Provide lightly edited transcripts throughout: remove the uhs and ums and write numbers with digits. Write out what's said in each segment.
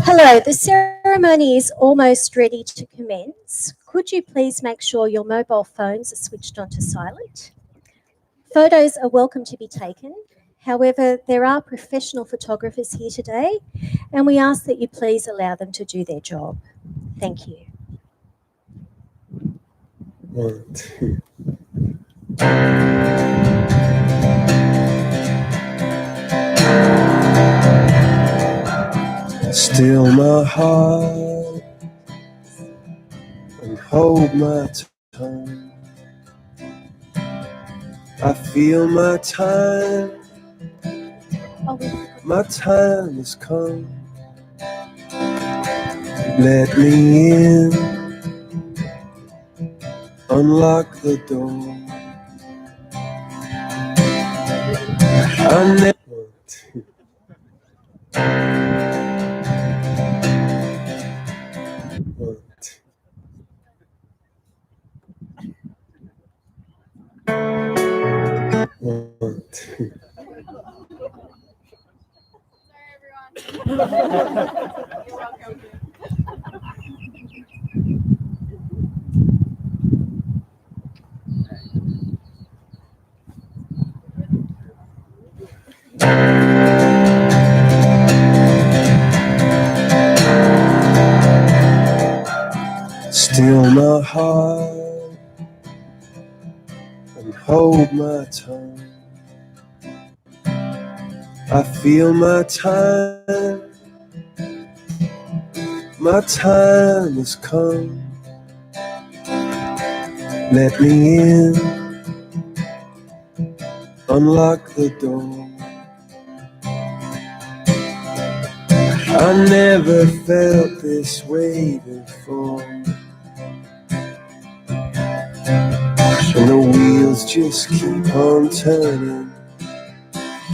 Hello, the ceremony is almost ready to commence. Could you please make sure your mobile phones are switched on to silent? Photos are welcome to be taken. However, there are professional photographers here today, and we ask that you please allow them to do their job. Thank you. 1, 2. Still my heart and hold my tongue. I feel my time has come. Let me in, unlock the door. I never. 1, 2. One, two. Sorry, everyone. You're welcome. Still my heart and hold my tongue. I feel my time has come. Let me in, unlock the door. I never felt this way before, and the wheels just keep on turning.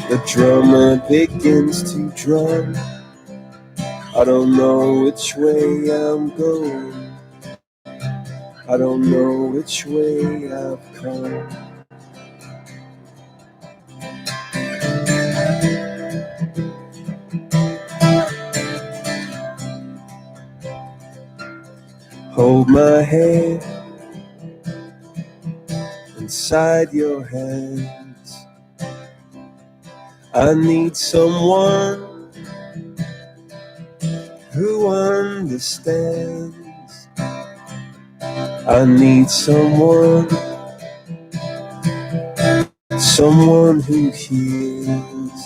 The drummer begins to drum. I don't know which way I'm going. I don't know which way I've come. Hold my hand inside your hands. I need someone who understands. I need someone who hears.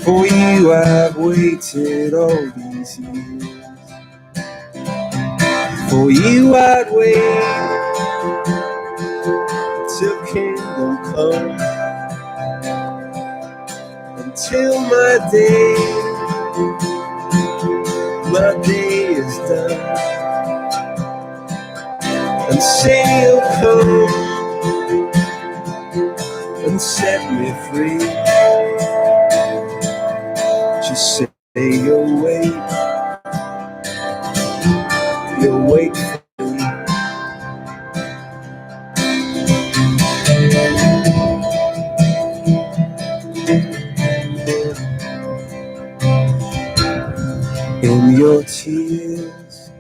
For you I've waited all these years. For you I'd wait till kingdom come, until my day is done, and say you'll come and set me free. Just say you'll wait for me. In your tears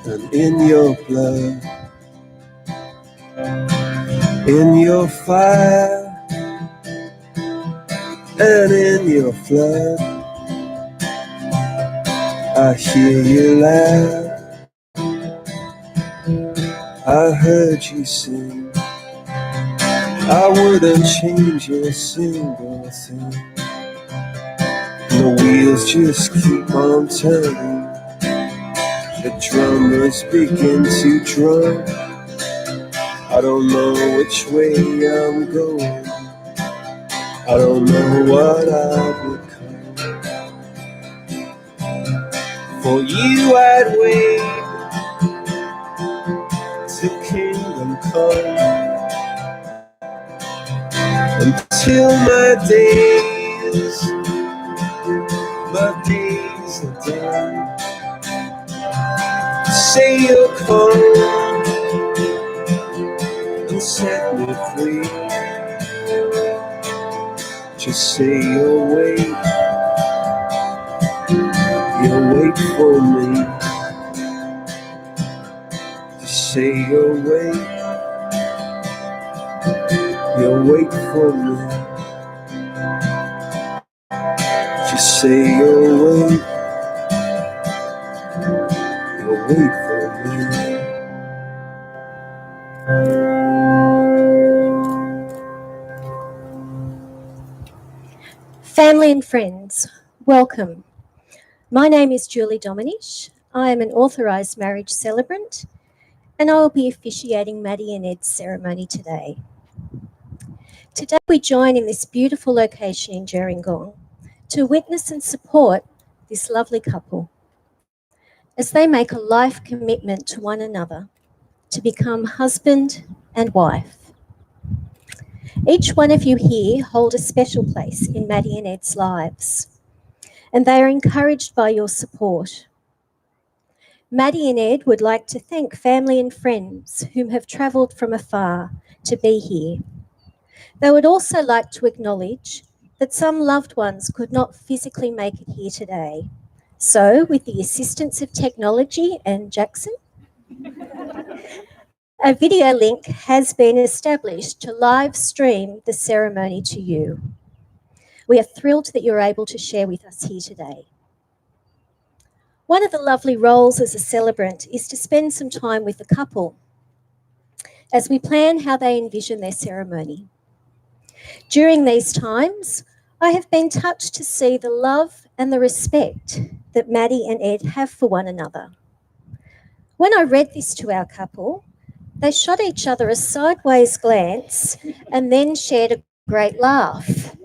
and in your blood, in your fire and in your flood, I hear you laugh, I heard you sing. I wouldn't change a single thing. The wheels just keep on turning. The drummers begin to drum. I don't know which way I'm going. I don't know what I've become. For you I'd wait till kingdom come, until my days are done. Say you'll come and set me free. Just say you'll wait for me. Just say you'll wait for me. Just say you'll wait for me. Family and friends, welcome. My name is Julie Dominish. I am an authorised marriage celebrant and I will be officiating Maddi and Ed's ceremony today. Today we join in this beautiful location in Gerringong to witness and support this lovely couple as they make a life commitment to one another to become husband and wife. Each one of you here hold a special place in Maddi and Ed's lives, and they are encouraged by your support. Maddi and Ed would like to thank family and friends whom have travelled from afar to be here. They would also like to acknowledge that some loved ones could not physically make it here today. So, with the assistance of technology and Jackson, a video link has been established to live stream the ceremony to you. We are thrilled that you're able to share with us here today. One of the lovely roles as a celebrant is to spend some time with the couple as we plan how they envision their ceremony. During these times, I have been touched to see the love and the respect that Maddi and Ed have for one another. When I read this to our couple, they shot each other a sideways glance and then shared a great laugh.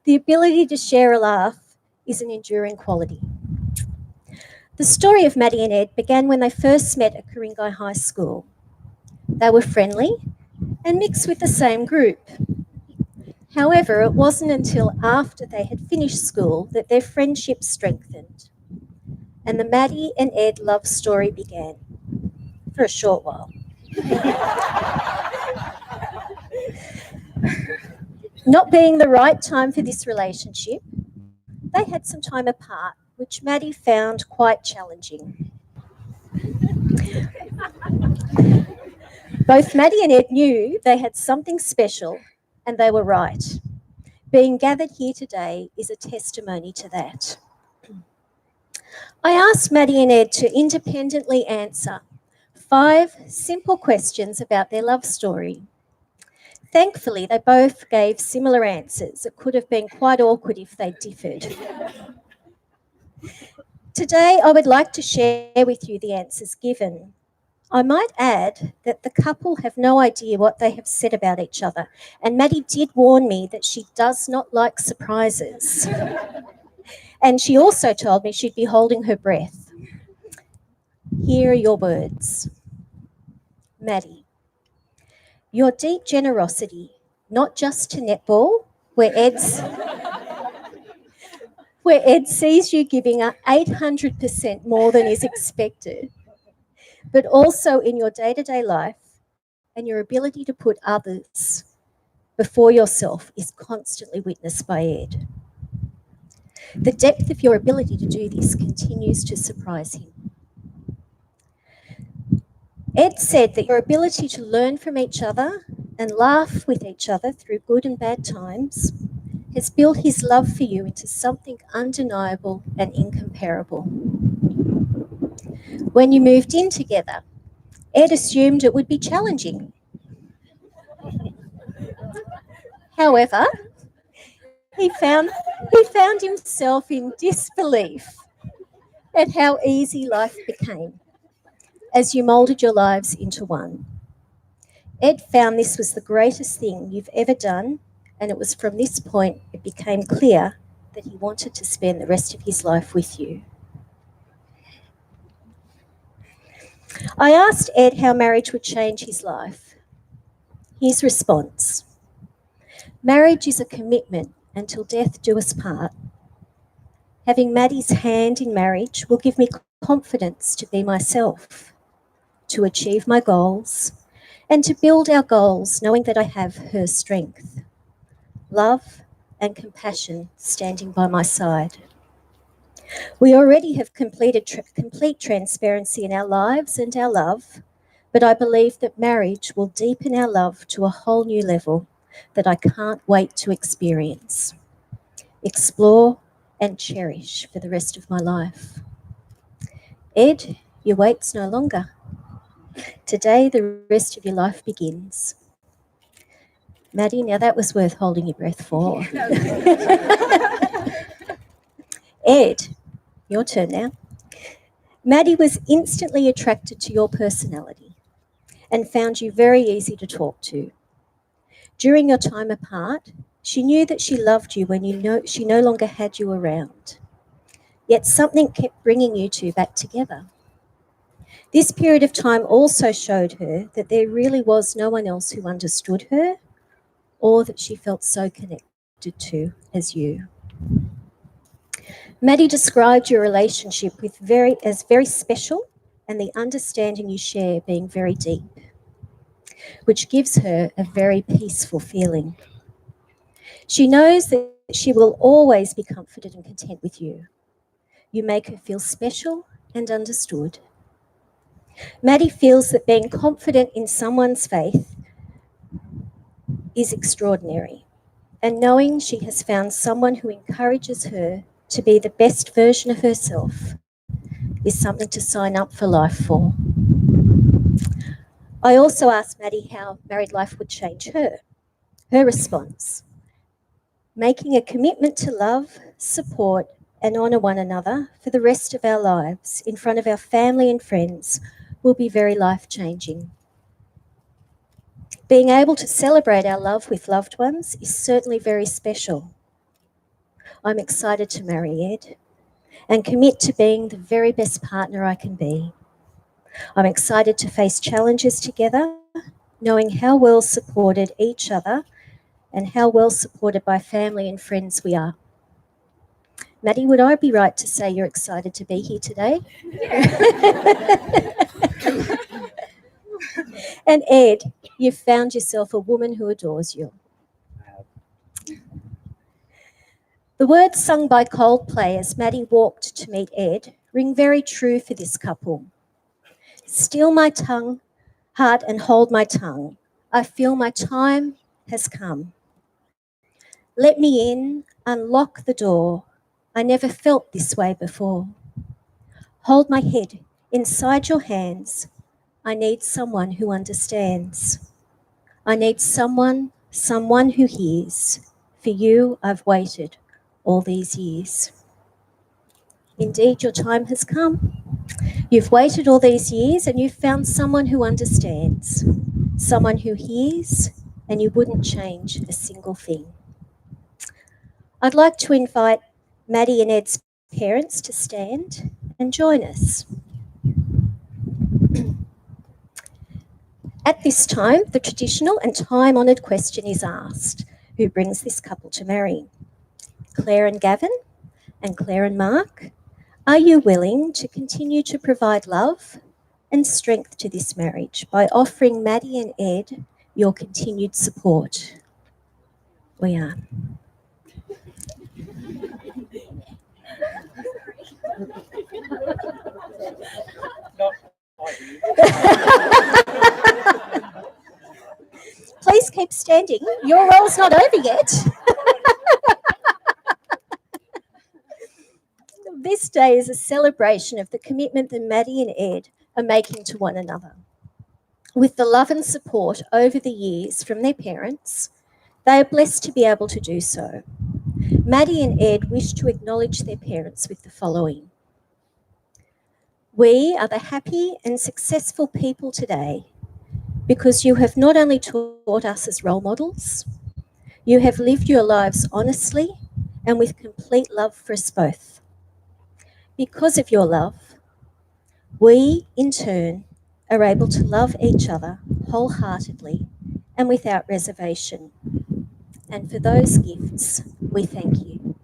The ability to share a laugh is an enduring quality. The story of Maddi and Ed began when they first met at Gerringong High School. They were friendly and mixed with the same group. However, it wasn't until after they had finished school that their friendship strengthened and the Maddi and Ed love story began, for a short while. Not being the right time for this relationship, they had some time apart, which Maddi found quite challenging. Both Maddi and Ed knew they had something special, and they were right. Being gathered here today is a testimony to that. I asked Maddi and Ed to independently answer 5 simple questions about their love story. Thankfully, they both gave similar answers. It could have been quite awkward if they differed. Today, I would like to share with you the answers given. I might add that the couple have no idea what they have said about each other, and Maddi did warn me that she does not like surprises. And she also told me she'd be holding her breath. Here are your words. Maddi, your deep generosity, not just to netball, where Ed sees you giving 800% more than is expected, but also in your day-to-day life and your ability to put others before yourself is constantly witnessed by Ed. The depth of your ability to do this continues to surprise him. Ed said that your ability to learn from each other and laugh with each other through good and bad times has built his love for you into something undeniable and incomparable. When you moved in together, Ed assumed it would be challenging. However, he found himself in disbelief at how easy life became as you moulded your lives into one. Ed found this was the greatest thing you've ever done and it was from this point it became clear that he wanted to spend the rest of his life with you. I asked Ed how marriage would change his life. His response: marriage is a commitment until death do us part. Having Maddi's hand in marriage will give me confidence to be myself, to achieve my goals, and to build our goals knowing that I have her strength, love, and compassion standing by my side. We already have complete transparency in our lives and our love, but I believe that marriage will deepen our love to a whole new level that I can't wait to experience, explore, and cherish for the rest of my life. Ed, your wait's no longer. Today, the rest of your life begins. Maddi, now that was worth holding your breath for. Ed, your turn now. Maddi was instantly attracted to your personality and found you very easy to talk to. During your time apart, she knew that she loved you when she no longer had you around. Yet something kept bringing you two back together. This period of time also showed her that there really was no one else who understood her or that she felt so connected to as you. Maddi described your relationship as very special and the understanding you share being very deep, which gives her a very peaceful feeling. She knows that she will always be comforted and content with you. You make her feel special and understood. Maddi feels that being confident in someone's faith is extraordinary, and knowing she has found someone who encourages her to be the best version of herself is something to sign up for life for. I also asked Maddi how married life would change her. Her response: making a commitment to love, support, and honour one another for the rest of our lives in front of our family and friends will be very life-changing. Being able to celebrate our love with loved ones is certainly very special. I'm excited to marry Ed and commit to being the very best partner I can be. I'm excited to face challenges together, knowing how well supported each other and how well supported by family and friends we are. Maddi, would I be right to say you're excited to be here today? And Ed, you've found yourself a woman who adores you. The words sung by Coldplay as Maddi walked to meet Ed ring very true for this couple. Still my tongue, heart, and hold my tongue. I feel my time has come. Let me in, unlock the door. I never felt this way before. Hold my head inside your hands. I need someone who understands. I need someone who hears. For you, I've waited all these years. Indeed, your time has come. You've waited all these years and you've found someone who understands, someone who hears, and you wouldn't change a single thing. I'd like to invite Maddi and Ed's parents to stand and join us. At this time, the traditional and time-honoured question is asked: who brings this couple to marry? Claire and Gavin, and Claire and Mark, are you willing to continue to provide love and strength to this marriage by offering Maddi and Ed your continued support? We are. Please keep standing. Your role's not over yet. This day is a celebration of the commitment that Maddi and Ed are making to one another. With the love and support over the years from their parents, they are blessed to be able to do so. Maddi and Ed wish to acknowledge their parents with the following: we are the happy and successful people today because you have not only taught us as role models, You have lived your lives honestly and with complete love for us both. Because of your love, we, in turn, are able to love each other wholeheartedly and without reservation. And for those gifts, we thank you.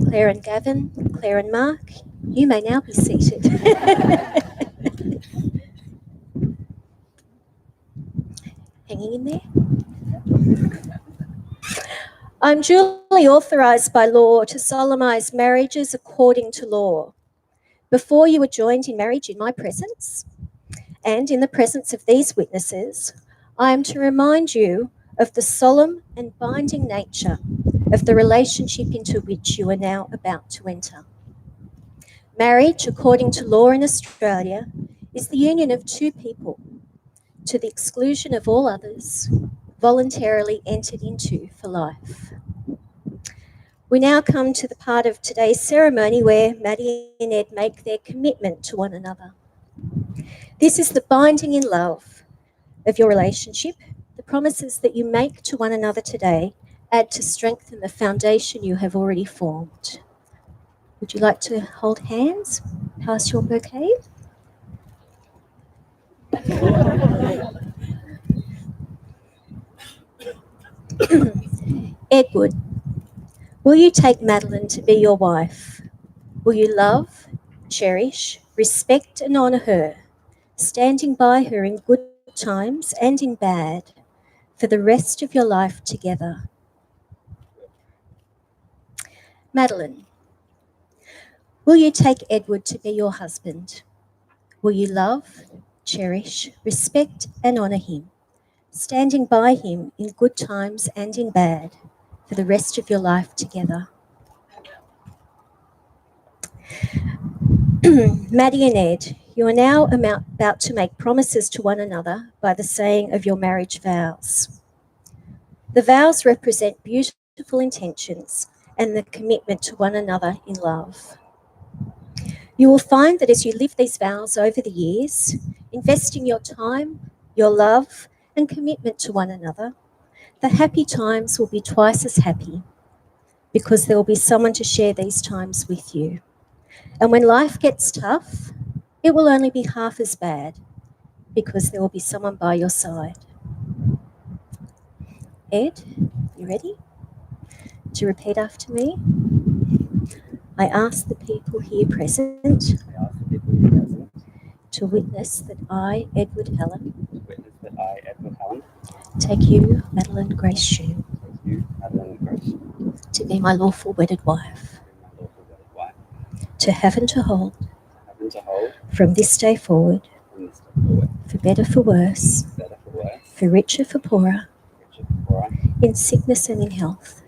Claire and Gavin, Claire and Mark, you may now be seated. Hanging in there? I'm duly authorised by law to solemnise marriages according to law. Before you are joined in marriage in my presence, and in the presence of these witnesses, I am to remind you of the solemn and binding nature of the relationship into which you are now about to enter. Marriage, according to law in Australia, is the union of two people, to the exclusion of all others, voluntarily entered into for life. We now come to the part of today's ceremony where Maddi and Ed make their commitment to one another. This is the binding in love of your relationship. The promises that you make to one another today add to strengthen the foundation you have already formed. Would you like to hold hands? Pass your bouquet? Edward, will you take Madeline to be your wife? Will you love, cherish, respect and honour her, standing by her in good times and in bad, for the rest of your life together? Madeline, will you take Edward to be your husband? Will you love, cherish, respect and honour him, standing by him in good times and in bad, for the rest of your life together? Maddi and Ed, you are now about to make promises to one another by the saying of your marriage vows. The vows represent beautiful intentions and the commitment to one another in love. You will find that as you live these vows over the years, investing your time, your love, and commitment to one another, the happy times will be twice as happy because there will be someone to share these times with you. And when life gets tough, it will only be half as bad because there will be someone by your side. Ed, you ready to repeat after me? I ask the people here present to witness that I, Edward Helen, take you, Madeline Grace Shue, to be my lawful wedded wife, to have and to hold, from this day forward, for better for worse, for richer for poorer, in sickness and in health,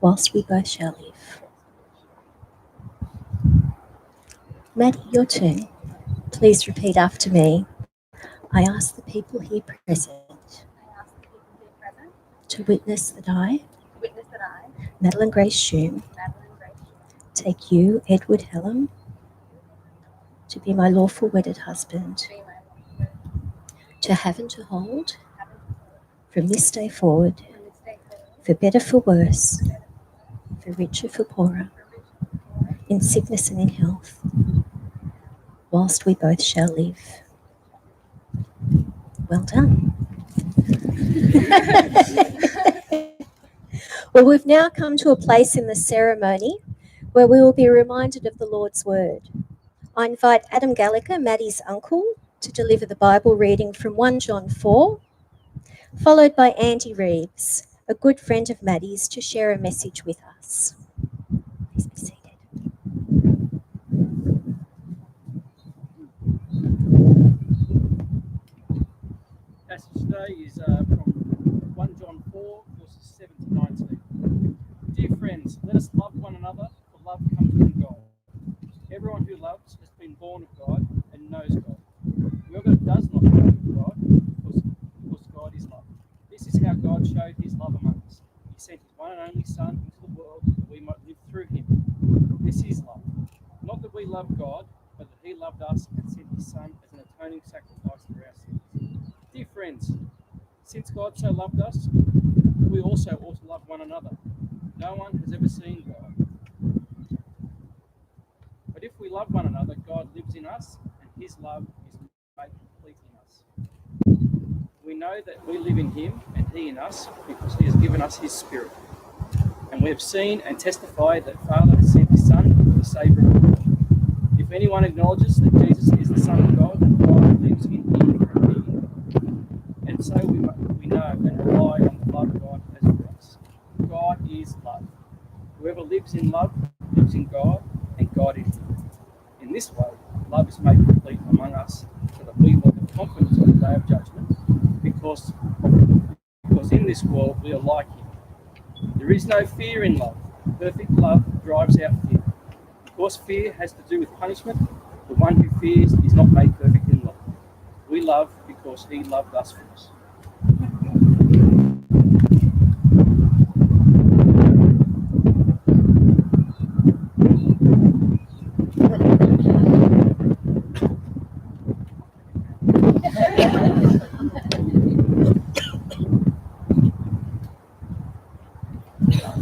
whilst we both shall live. Maddi, your turn. Please repeat after me. I ask the people here present to witness that I, Madeline Grace Shue, take you, Edward Helen, to be my lawful wedded husband, to have and to hold, from this day forward, for better for worse, for richer for poorer, in sickness and in health, whilst we both shall live. Well done. Well, we've now come to a place in the ceremony where we will be reminded of the Lord's word. I invite Adam Gallagher, Maddi's uncle, to deliver the Bible reading from 1 John 4, followed by Andy Reeves, a good friend of Maddi's, to share a message with us. Please be seated. Passage today is from 1 John 4, verses 7 to 19. Dear friends, let us love one another, for love comes from God. Everyone who loves has been born of God and knows God. Whoever does not know God, because God is love. This is how God showed his love among us. He sent his one and only Son into the world that we might live through him. This is love. Not that we love God, but that he loved us and sent his Son as an atoning sacrifice for our sins. Dear friends, since God so loved us, we also ought to love one another. No one has ever seen God. But if we love one another, God lives in us, and his love is made complete in us. We know that we live in him and he in us because he has given us his Spirit. And we have seen and testified that Father has sent his Son, the Saviour of the world. If anyone acknowledges that Jesus is the Son of God, God lives in him and he in him. And so we know and rely on the love God has for us. God is love. Whoever lives in love lives in God, and God in him. In this way, love is made complete among us, so that we will have confidence on the day of judgment, because in this world we are like him. There is no fear in love. Perfect love drives out fear. Because fear has to do with punishment, the one who fears is not made perfect in love. We love because he loved us first.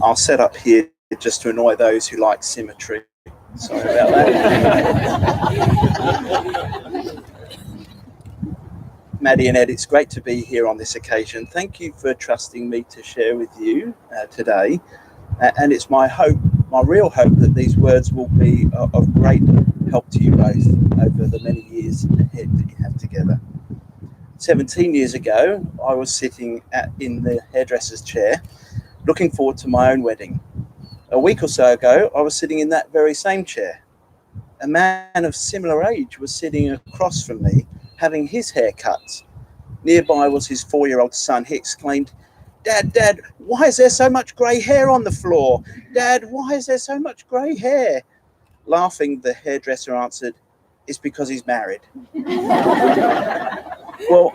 I'll set up here just to annoy those who like symmetry. Sorry about that. Maddi and Ed, it's great to be here on this occasion. Thank you for trusting me to share with you today. And it's my hope, my real hope, that these words will be of great help to you both over the many years ahead that you have together. 17 years ago, I was sitting in the hairdresser's chair, looking forward to my own wedding. A week or so ago, I was sitting in that very same chair. A man of similar age was sitting across from me, having his hair cut. Nearby was his 4-year-old son. He exclaimed, Dad, why is there so much grey hair on the floor? Dad, why is there so much grey hair? Laughing, the hairdresser answered, it's because he's married. Well,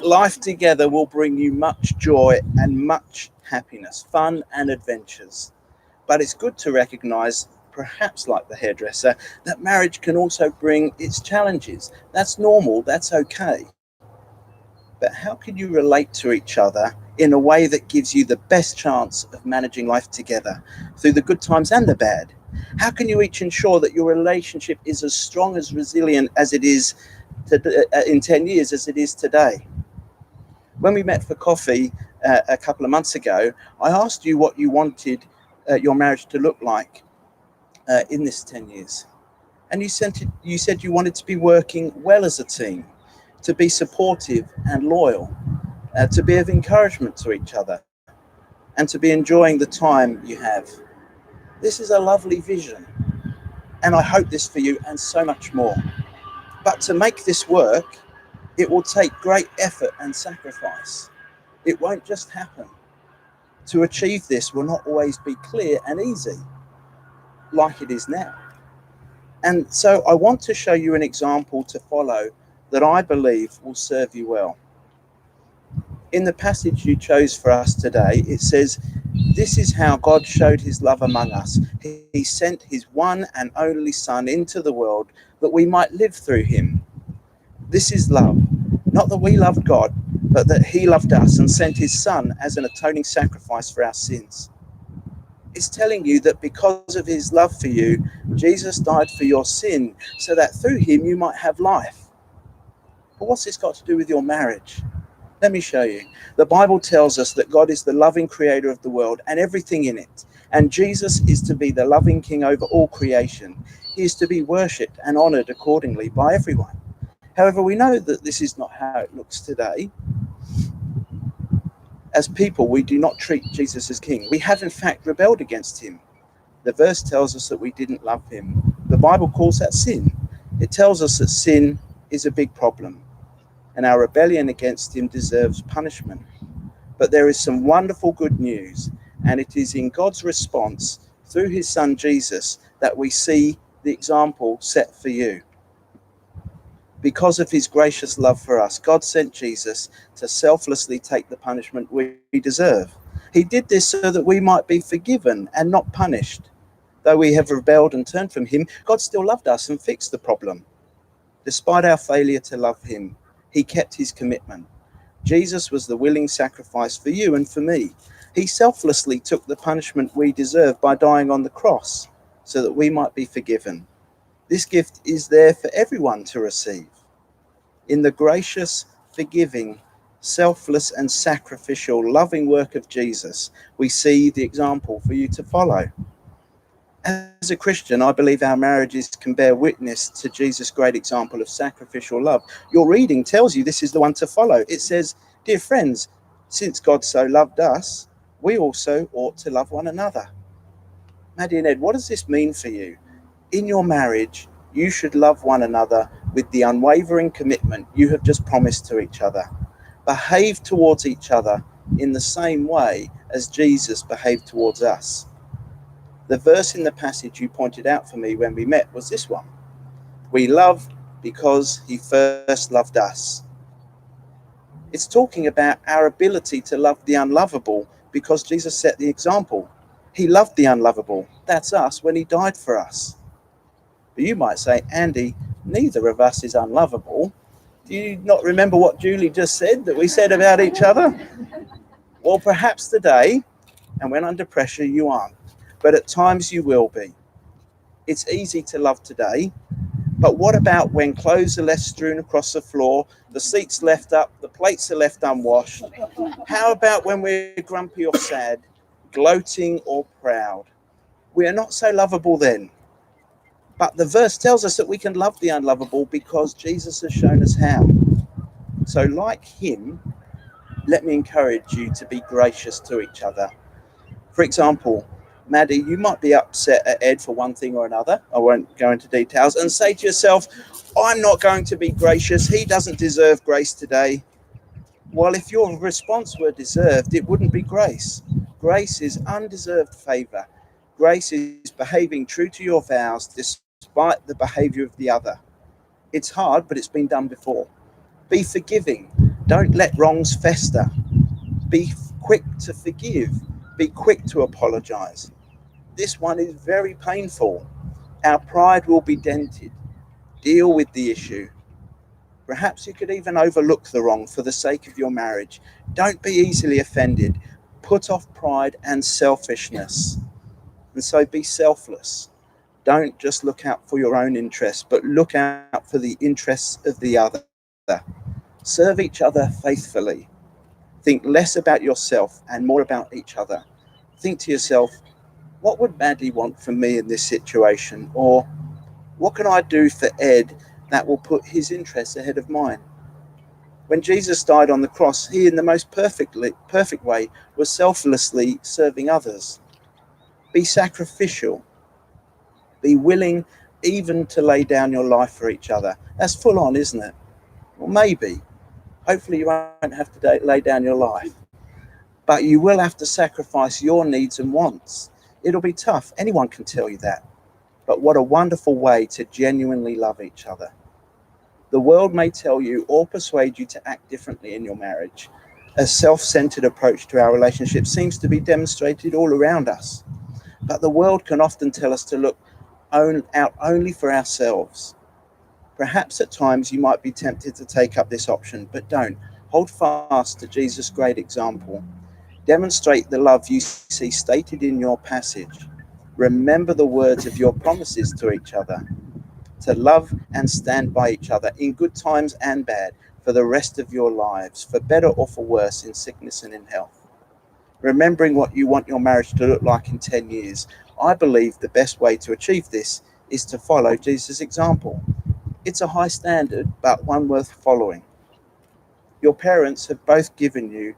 life together will bring you much joy and much happiness, fun and adventures. But it's good to recognise, perhaps like the hairdresser, that marriage can also bring its challenges. That's normal, that's okay. But how can you relate to each other in a way that gives you the best chance of managing life together through the good times and the bad? How can you each ensure that your relationship is as strong, as resilient as it is in 10 years as it is today? When we met for coffee a couple of months ago, I asked you what you wanted your marriage to look like in this 10 years. And you said you wanted to be working well as a team, to be supportive and loyal, to be of encouragement to each other, and to be enjoying the time you have. This is a lovely vision, and I hope this for you and so much more. But to make this work, it will take great effort and sacrifice. It won't just happen. To achieve this will not always be clear and easy, like it is now. And so I want to show you an example to follow that I believe will serve you well. In the passage you chose for us today, it says, this is how God showed his love among us. He sent his one and only Son into the world that we might live through him. This is love, not that we loved God, but that he loved us and sent his Son as an atoning sacrifice for our sins. It's telling you that because of his love for you, Jesus died for your sin so that through him you might have life. But what's this got to do with your marriage? Let me show you. The Bible tells us that God is the loving creator of the world and everything in it. And Jesus is to be the loving king over all creation. He is to be worshipped and honored accordingly by everyone. However, we know that this is not how it looks today. As people, we do not treat Jesus as king. We have in fact rebelled against him. The verse tells us that we didn't love him. The Bible calls that sin. It tells us that sin is a big problem, and our rebellion against him deserves punishment. But there is some wonderful good news, and it is in God's response through his Son Jesus that we see the example set for you. Because of his gracious love for us, God sent Jesus to selflessly take the punishment we deserve. He did this so that we might be forgiven and not punished. Though we have rebelled and turned from him, God still loved us and fixed the problem. Despite our failure to love him, he kept his commitment. Jesus was the willing sacrifice for you and for me. He selflessly took the punishment we deserve by dying on the cross so that we might be forgiven. This gift is there for everyone to receive. In the gracious, forgiving, selfless and sacrificial, loving work of Jesus, we see the example for you to follow. As a Christian, I believe our marriages can bear witness to Jesus' great example of sacrificial love. Your reading tells you this is the one to follow. It says, "Dear friends, since God so loved us, we also ought to love one another." Maddi and Ed, what does this mean for you? In your marriage, you should love one another with the unwavering commitment you have just promised to each other. Behave towards each other in the same way as Jesus behaved towards us. The verse in the passage you pointed out for me when we met was this one. We love because he first loved us. It's talking about our ability to love the unlovable because Jesus set the example. He loved the unlovable, that's us, when he died for us. But you might say, Andy, neither of us is unlovable. Do you not remember what Julie just said that we said about each other? Well, perhaps today, and when under pressure, you aren't. But at times you will be. It's easy to love today, but what about when clothes are left strewn across the floor, the seats left up, the plates are left unwashed? How about when we're grumpy or sad, gloating or proud? We are not so lovable then. But the verse tells us that we can love the unlovable because Jesus has shown us how. So like him, let me encourage you to be gracious to each other. For example, Maddi, you might be upset at Ed for one thing or another. I won't go into details. And say to yourself, I'm not going to be gracious. He doesn't deserve grace today. Well, if your response were deserved, it wouldn't be grace. Grace is undeserved favor. Grace is behaving true to your vows despite the behavior of the other. It's hard, but it's been done before. Be forgiving. Don't let wrongs fester. Be quick to forgive. Be quick to apologize. This one is very painful. Our pride will be dented. Deal with the issue. Perhaps you could even overlook the wrong for the sake of your marriage. Don't be easily offended. Put off pride and selfishness. And so be selfless. Don't just look out for your own interests, but look out for the interests of the other. Serve each other faithfully. Think less about yourself and more about each other. Think to yourself, what would Maddi want from me in this situation? Or what can I do for Ed that will put his interests ahead of mine? When Jesus died on the cross, he in the most perfect way was selflessly serving others. Be sacrificial. Be willing even to lay down your life for each other. That's full on, isn't it? Well, maybe. Hopefully you won't have to lay down your life. But you will have to sacrifice your needs and wants. It'll be tough. Anyone can tell you that. But what a wonderful way to genuinely love each other. The world may tell you or persuade you to act differently in your marriage. A self-centered approach to our relationship seems to be demonstrated all around us. But the world can often tell us to look out only for ourselves. Perhaps at times you might be tempted to take up this option, but don't. Hold fast to Jesus' great example. Demonstrate the love you see stated in your passage. Remember the words of your promises to each other, to love and stand by each other in good times and bad for the rest of your lives, for better or for worse, in sickness and in health. Remembering what you want your marriage to look like in 10 years, I believe the best way to achieve this is to follow Jesus' example. It's a high standard, but one worth following. Your parents have both given you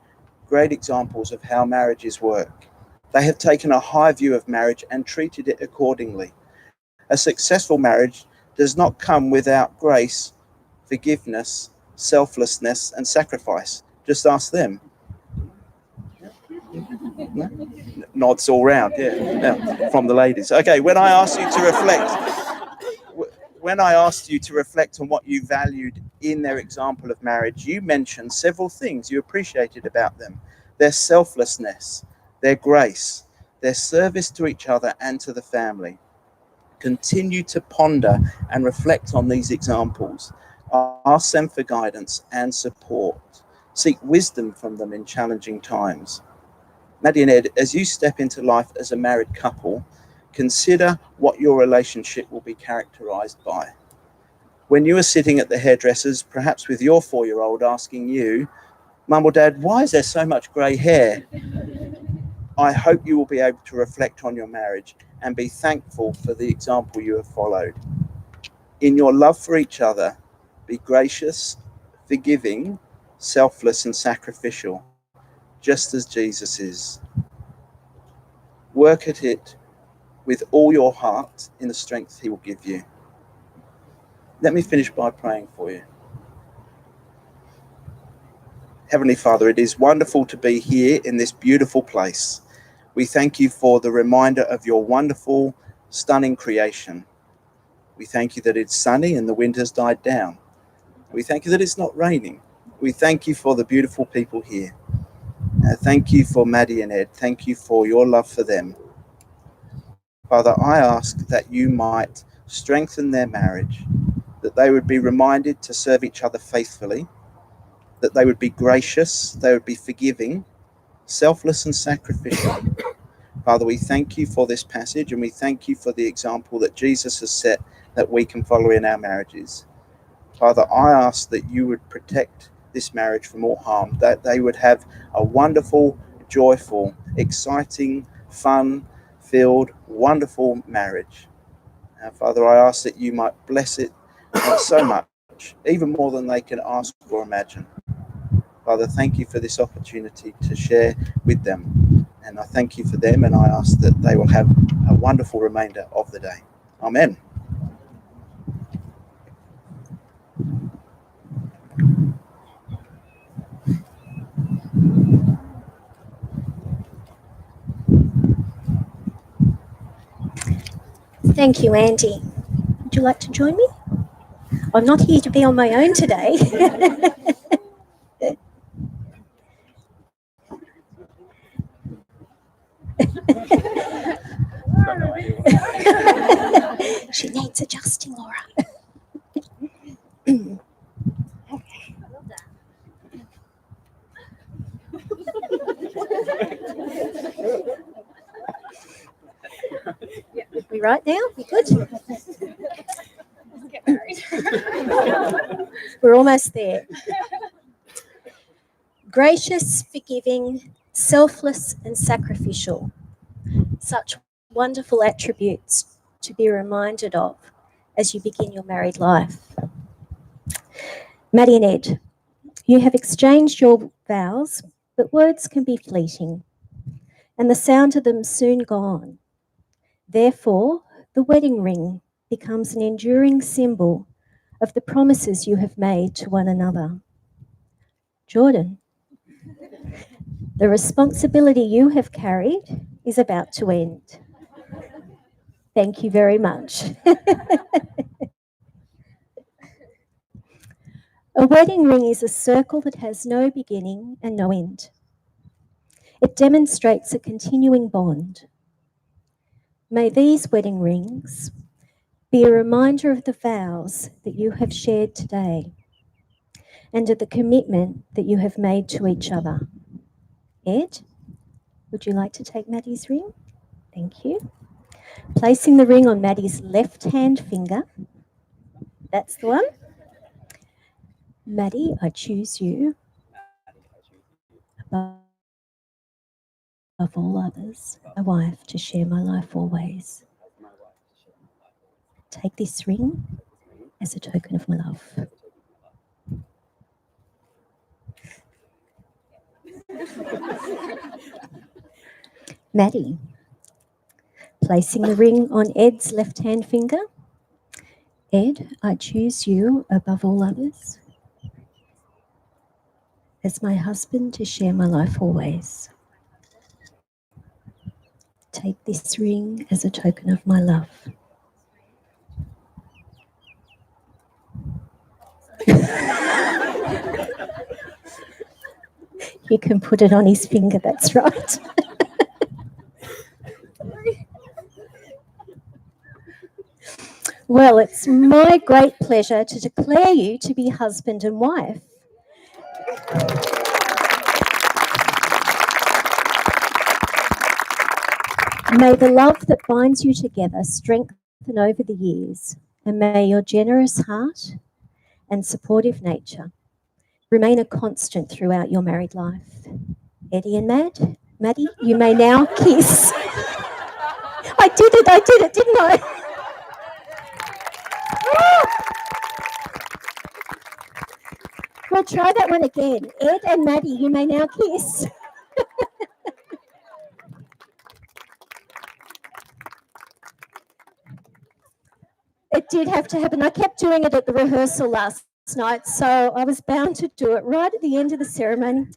great examples of how marriages work. They have taken a high view of marriage and treated it accordingly. A successful marriage does not come without grace, forgiveness, selflessness, and sacrifice. Just ask them. Nods all round, yeah, from the ladies. Okay, when I asked you to reflect on what you valued in their example of marriage, you mentioned several things you appreciated about them. Their selflessness, their grace, their service to each other and to the family. Continue to ponder and reflect on these examples. Ask them for guidance and support. Seek wisdom from them in challenging times. Maddi and Ed, as you step into life as a married couple, consider what your relationship will be characterised by. When you are sitting at the hairdresser's, perhaps with your 4-year-old asking you, Mum or Dad, why is there so much grey hair? I hope you will be able to reflect on your marriage and be thankful for the example you have followed. In your love for each other, be gracious, forgiving, selfless and sacrificial, just as Jesus is. Work at it with all your heart in the strength he will give you. Let me finish by praying for you. Heavenly Father, it is wonderful to be here in this beautiful place. We thank you for the reminder of your wonderful, stunning creation. We thank you that it's sunny and the wind has died down. We thank you that it's not raining. We thank you for the beautiful people here. Thank you for Maddi and Ed. Thank you for your love for them. Father, I ask that you might strengthen their marriage, that they would be reminded to serve each other faithfully, that they would be gracious, they would be forgiving, selfless and sacrificial. Father, we thank you for this passage and we thank you for the example that Jesus has set that we can follow in our marriages. Father, I ask that you would protect this marriage from all harm, that they would have a wonderful, joyful, exciting, fun-filled, wonderful marriage. Father, I ask that you might bless it so much, even more than they can ask or imagine. Father, thank you for this opportunity to share with them. And I thank you for them, and I ask that they will have a wonderful remainder of the day. Amen. Thank you, Andy. Would you like to join me? I'm not here to be on my own today. She needs adjusting, Laura. We right now? We good? Let's get married. We're almost there. Gracious, forgiving, selfless, and sacrificial. Such wonderful attributes to be reminded of as you begin your married life. Maddi and Ed, you have exchanged your vows, but words can be fleeting, and the sound of them soon gone. Therefore, the wedding ring becomes an enduring symbol of the promises you have made to one another. Jordan, the responsibility you have carried is about to end. Thank you very much. A wedding ring is a circle that has no beginning and no end. It demonstrates a continuing bond. May these wedding rings be a reminder of the vows that you have shared today and of the commitment that you have made to each other. Ed, would you like to take Maddi's ring? Thank you. Placing the ring on Maddi's left-hand finger. That's the one. Maddi, I choose you above all others, a wife to share my life always. Take this ring as a token of my love. Maddi, placing the ring on Ed's left-hand finger. Ed, I choose you above all others as my husband to share my life always. Take this ring as a token of my love. You can put it on his finger, that's right. Well, it's my great pleasure to declare you to be husband and wife. May the love that binds you together strengthen over the years, and may your generous heart and supportive nature remain a constant throughout your married life. Eddie and Maddi, you may now kiss. I did it, didn't I? We'll try that one again. Ed and Maddi, you may now kiss. It did have to happen. I kept doing it at the rehearsal last night, so I was bound to do it right at the end of the ceremony.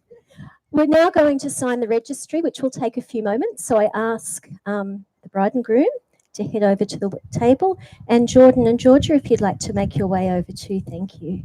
We're now going to sign the registry, which will take a few moments. So I ask the bride and groom to head over to the table. And Jordan and Georgia, if you'd like to make your way over too, thank you.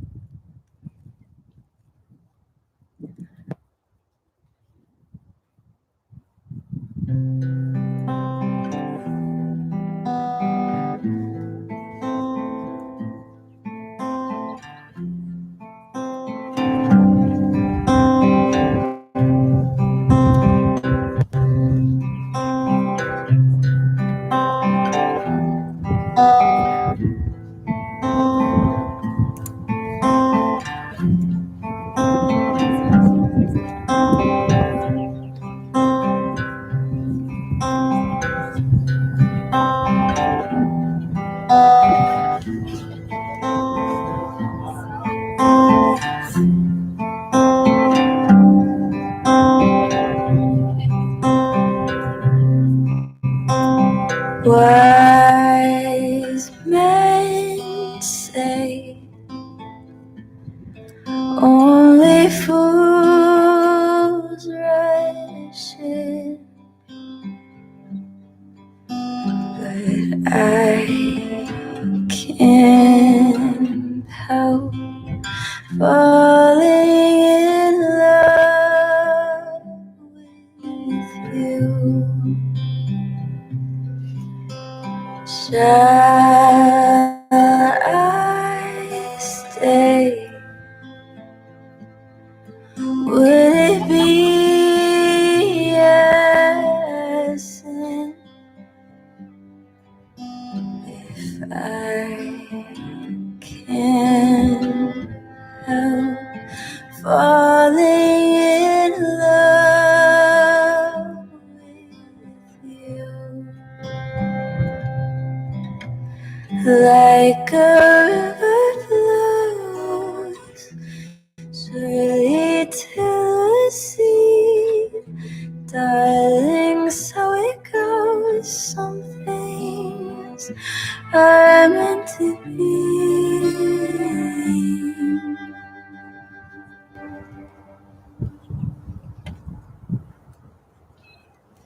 Wise men say only fools rush in, but I can't help falling in love with you. Shall I stay? Would it be a sin if I can't help falling in love with you? Like a river flows surely to the sea, darling, so it goes. Some things are meant to be.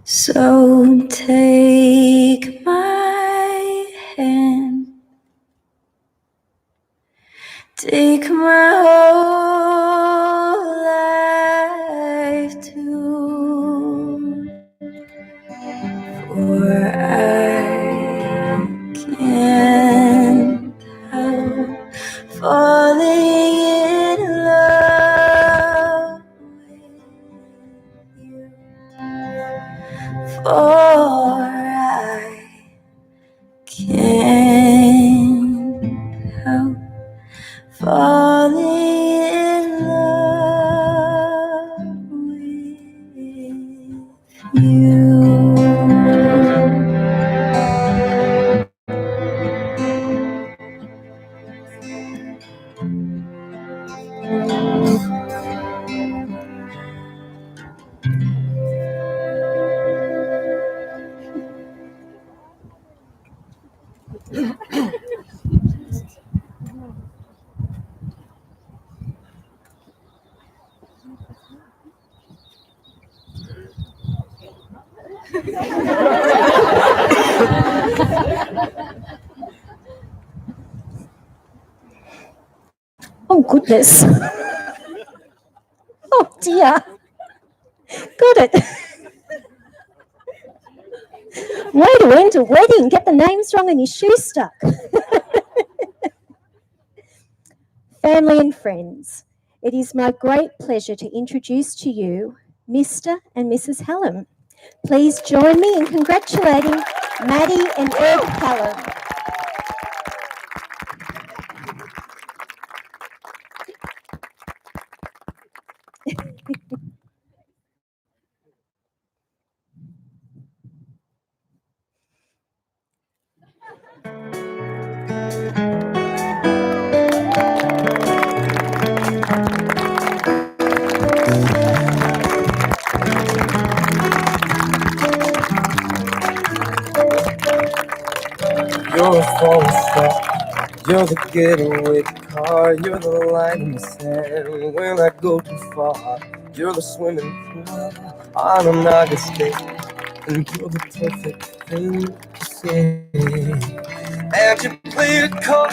So take my hand, take my whole life too, for I can't help falling in love with you, for I can't help falling in love with you. Oh, goodness. Oh, dear. Got it. Way to end a wedding. Get the names wrong and your shoe stuck. Family and friends, it is my great pleasure to introduce to you Mr. and Mrs. Hallam. Please join me in congratulating Maddi and Ed Callum. You're a falling star, you're the getaway car, you're the line in the sand when I go too far. You're the swimming pool on an August day, and you're the perfect thing to say. And you play it cold,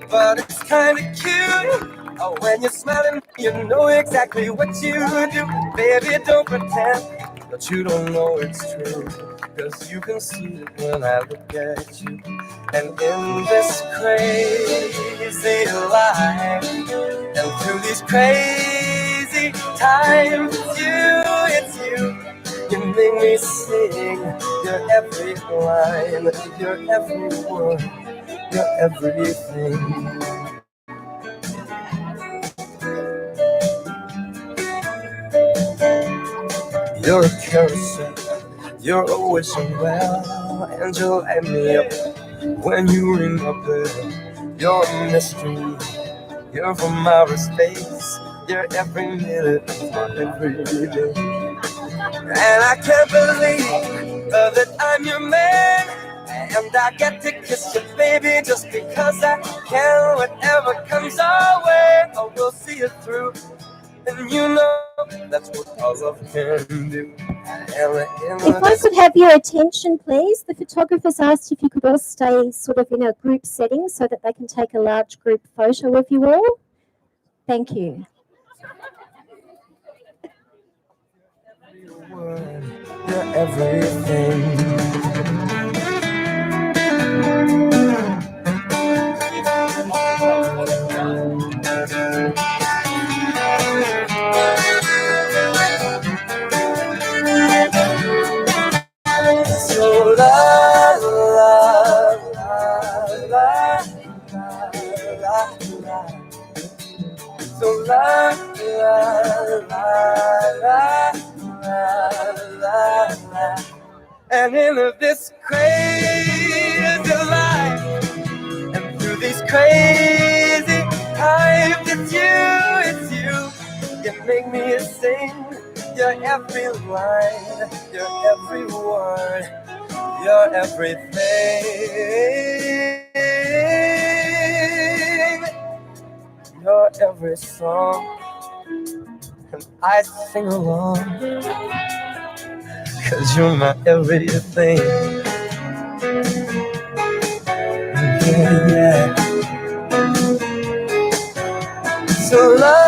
but it's kinda cute. Oh, when you're smiling, you know exactly what you do. Baby, don't pretend that you don't know it's true, 'cause you can see it when I look at you. And in this crazy life, and through these crazy times, it's you. You make me sing your every line, your every word, your everything. You're a carousel, you're always well, and you light me up when you ring my bell. You're a mystery, you're from outer space, you're every minute of my everyday. And I can't believe that I'm your man, and I get to kiss you, baby, just because I can. Whatever comes our way, oh, we'll see it through. And you know that's what all love can do. If I could have your attention, please. The photographer's asked if you could all stay sort of in a group setting so that they can take a large group photo of you all. Thank you. You're everything. So la la la la la la. So la la la la la la. And in this crazy life, and through these crazy times, it's you. You make me sing your every line, your every word, your everything. Your every song, and I sing along, 'cause you're my everything. Yeah, yeah. So la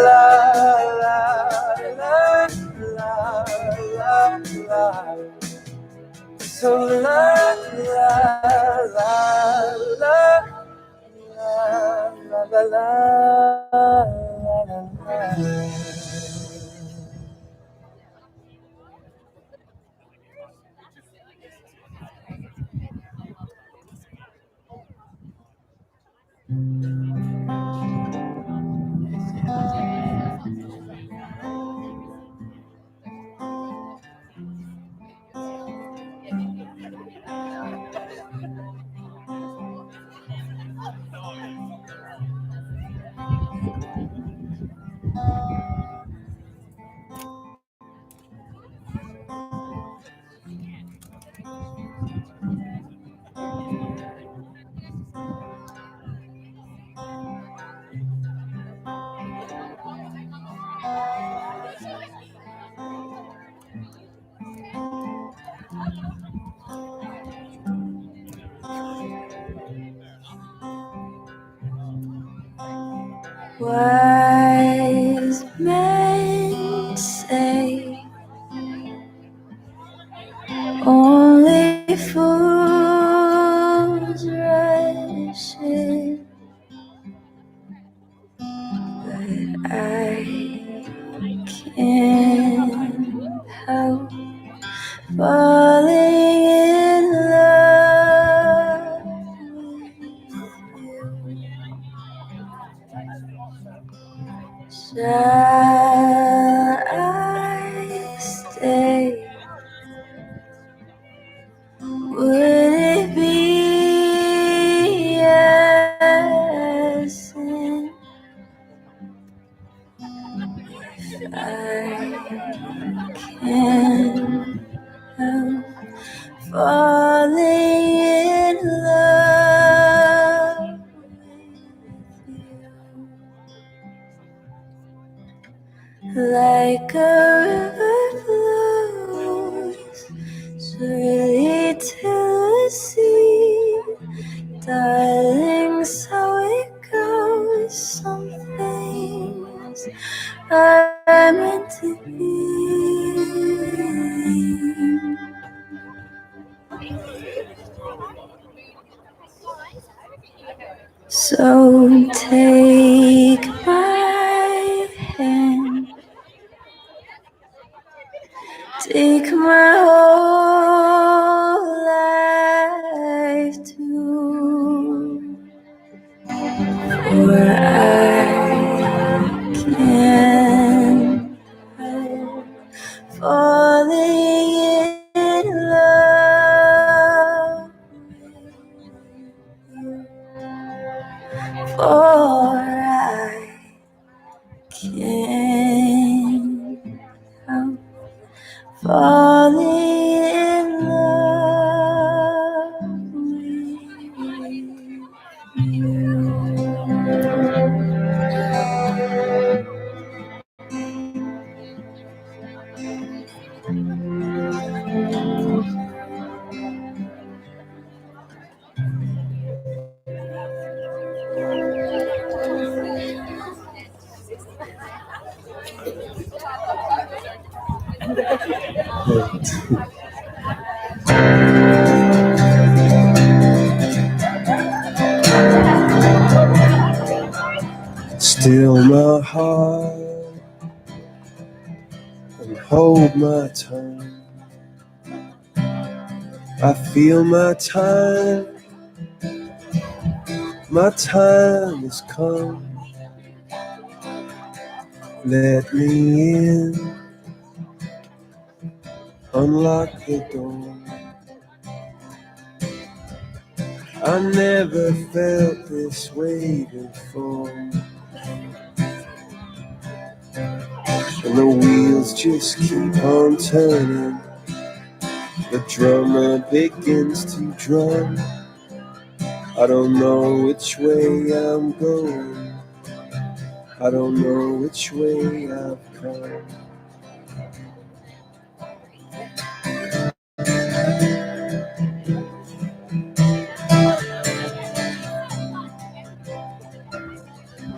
la la la la la la. So la la la la la la la la. Wise men say only fools rush in, but I can't help would it be a sin if I can't help falling in love with you? Like a river flows surely to the sea, darling, so it goes. Some things are meant to be. So take my hand, take my whole life too, for I can't help falling in love with you, for I can't help falling in love with you. Still my heart and hold my tongue. I feel my time has come. Let me in, unlock the door. I never felt this way before. And the wheels just keep on turning. The drummer begins to drum. I don't know which way I'm going. I don't know which way I've come.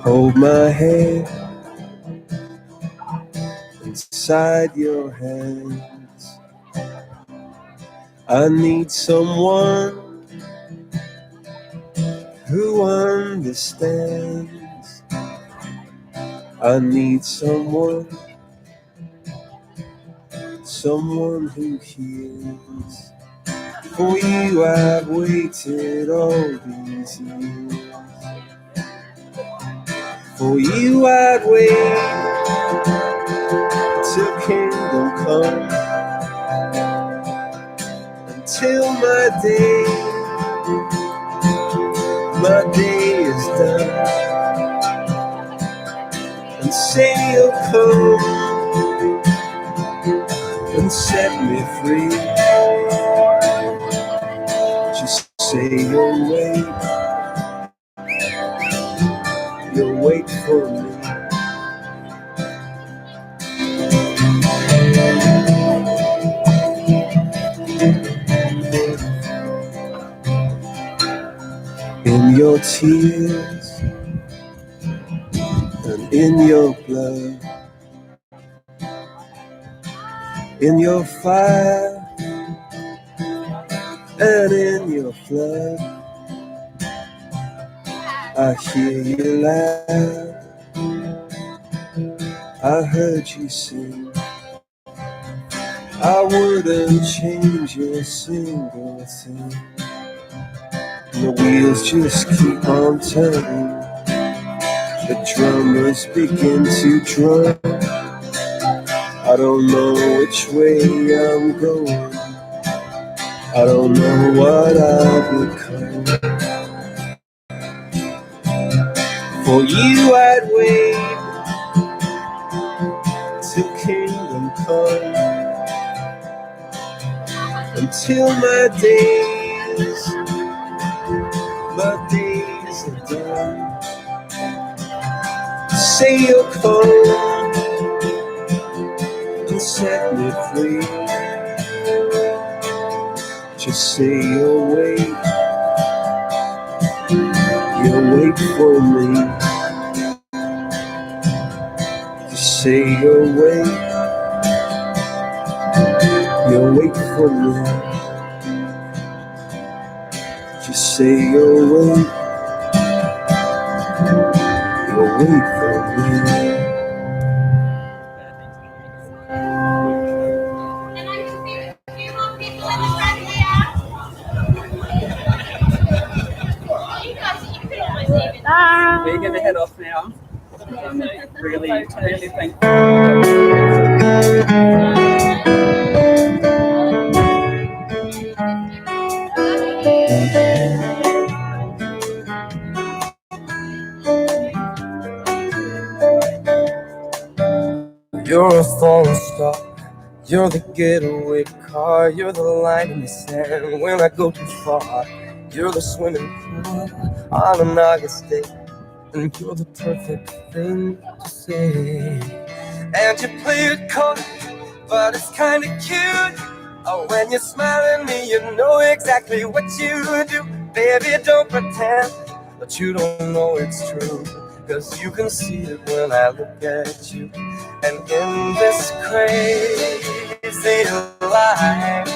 Hold my head inside your hands. I need someone who understands. I need someone who hears. For you I've waited all these years. For you I'd wait till kingdom come, until my day is done. And say you'll come and set me free. Just say you'll wait for me. In your tears and in your blood, in your fire and in your flood, I hear you laugh, I heard you sing. I wouldn't change a single thing. The wheels just keep on turning. The drummers begin to drum. I don't know which way I'm going. I don't know what I've become. For you I'd wait till kingdom come, until my days are done. Say you'll come and set me free. Just say you'll wait for me. Just say you'll wait for me. Just say you'll wait for me. We're going to head off now. Really thank You're a falling star. You're the getaway car. You're the line in the sand when I go too far. You're the swimming pool on an August day, and you're the perfect thing to say. And you play it cold, but it's kinda cute. Oh, when you smile at me, you know exactly what you do. Baby, don't pretend that you don't know it's true, 'cause you can see it when I look at you. And in this crazy life,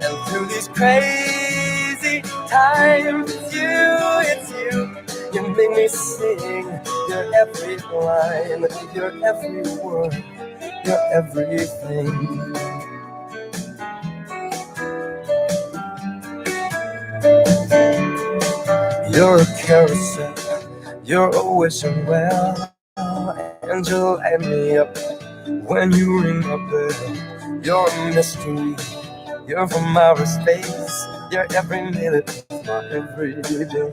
and through these crazy times, it's you. You make me sing your every line, your every word, your everything. You're a carousel, you're always well, and you light me up when you ring my bell. You're a mystery, you're from outer space, you're every minute of my every day.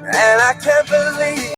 And I can't believe